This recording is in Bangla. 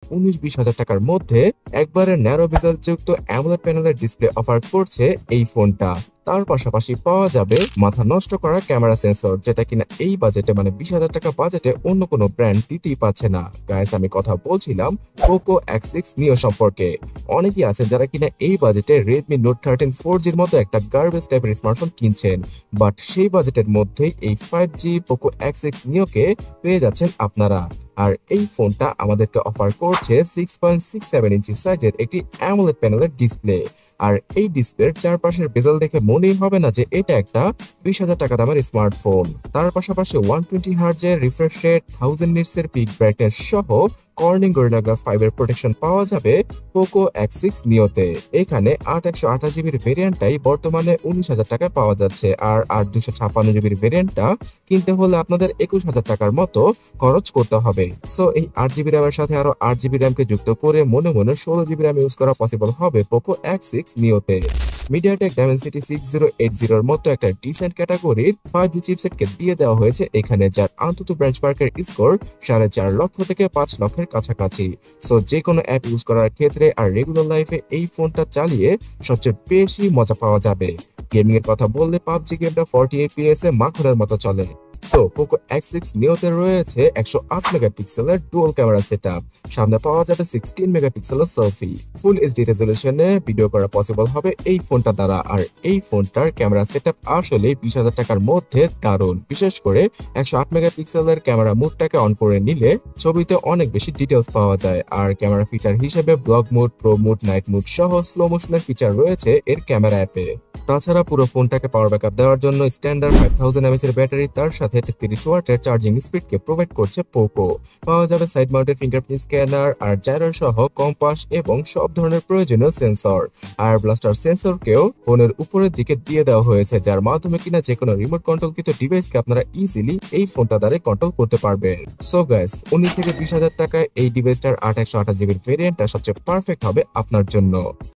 19-20 হাজার টাকার মধ্যে একবারে ন্যারো বেজেল যুক্ত অ্যামোলেড প্যানেলের ডিসপ্লে অফার করছে এই ফোনটা। তার পাশাপাশি পাওয়া যাবে মাথা নষ্ট করা ক্যামেরা সেন্সর, যেটা কিনা এই বাজেটে মানে 20,000 টাকা বাজেটে অন্য কোনো ব্র্যান্ড দিতেই পারছে না। গাইস, আমি কথা বলছিলাম পোকো X6 নিও সম্পর্কে। অনেকেই আছেন যারা কিনা এই বাজেটে Redmi Note 13 4G'র মতো একটা গার্বেজ টাইপের স্মার্টফোন কিনছেন, বাট সেই বাজেটের মধ্যেই এই 5G পোকো X6 নিওকে পেয়ে যাচ্ছেন আপনারা। আর এই ফোনটা আমাদেরকে অফার করছে 6.67 ইঞ্চি সাইজের একটি অ্যামোলেড প্যানেলের ডিসপ্লে। আর এই ডিসপ্লের চারপাশের বেজেল দেখে মনেই হবে না যে এটা একটা 20,000 টাকা দামের স্মার্টফোন। তার পাশাপাশি 120 হার্জের রিফ্রেশ রেট, 1000 নিটস এর পিক ব্রাইটনেস সহ কর্নিং গরিলা গ্লাস 5 এর প্রোটেকশন পাওয়া যাবে পোকো X6 নিওতে। এখানে 8/128GB ভেরিয়েন্টটাই বর্তমানে 19,000 টাকায় পাওয়া যাচ্ছে, আর 8/256GB ভেরিয়েন্টটা কিনতে হলে আপনাদের 21,000 টাকার মতো খরচ করতে হবে। সো এই 8GB র্যামের সাথে আরো 8GB র্যামকে যুক্ত করে মনে মনে 16GB র্যাম ইউজ করা পসিবল হবে পোকো X6 নিওতে। মিডিয়াটেক ডাইমেনসিটি 6080 এর মতো একটা ডিসেন্ট ক্যাটাগরির 5G চিপসেটকে দিয়ে দেওয়া হয়েছে এখানে, যার আন্তত বেঞ্চমার্কের স্কোর 4.5 লক্ষ থেকে 5 লক্ষের কাছাকাছি। সো যে কোনো অ্যাপ ইউজ করার ক্ষেত্রে আর রেগুলার লাইফে এই ফোনটা চালিয়ে সবচেয়ে বেশি মজা পাওয়া যাবে। গেমিং এর কথা বললে পাবজি গেমটা 40 FPS এ মাখনের মতো চলে। সো পোকো X6 নিওতে রয়েছে 108 মেগাপিক্সেলের ডুয়াল ক্যামেরা সেটআপ, সামনে পাওয়া যাবে 16 মেগাপিক্সেলের সেলফি। ফুল এইচডি রেজোলিউশনে ভিডিও করা পসিবল হবে এই ফোনটা দ্বারা। আর এই ফোনটার ক্যামেরা সেটআপ আসলে 20,000 টাকার মধ্যে দারুণ। বিশেষ করে 108 মেগাপিক্সেলের ক্যামেরা মোডটাকে অন করে নিলে ছবিতে অনেক বেশি ডিটেলস পাওয়া যায়। আর ক্যামেরা ফিচার হিসেবে blog mode, pro mode, night mode সহ স্লো মোশনের ফিচার রয়েছে এর ক্যামেরা অ্যাপে। তাছাড়া পুরো ফোনটাকে পাওয়ার ব্যাকআপ দেওয়ার জন্য স্ট্যান্ডার্ড 5000 mAh এর ব্যাটারি, তার সাথে 33 ওয়াটের চার্জিং স্পিডকে প্রোভাইড করছে পোকো। পাওয়া যাবে সাইড মাউন্টেড ফিঙ্গারপ্রিন্ট স্ক্যানার আর জাইরো সহ কম্পাস এবং সব ধরনের প্রয়োজনীয় সেন্সর। আর ব্লাস্টার সেন্সরকেও ফোনের উপরের দিকে দিয়ে দেওয়া হয়েছে, যার মাধ্যমে কিনা যে কোনো রিমোট কন্ট্রোলকৃত ডিভাইসকে আপনারা ইজিলি এই ফোনটা দ্বারা কন্ট্রোল করতে পারবেন। সো গাইস, 19 থেকে 20,000 টাকায় এই ডিভাইসটার 8/128GB ভেরিয়েন্টটা সবচেয়ে পারফেক্ট হবে আপনার জন্য।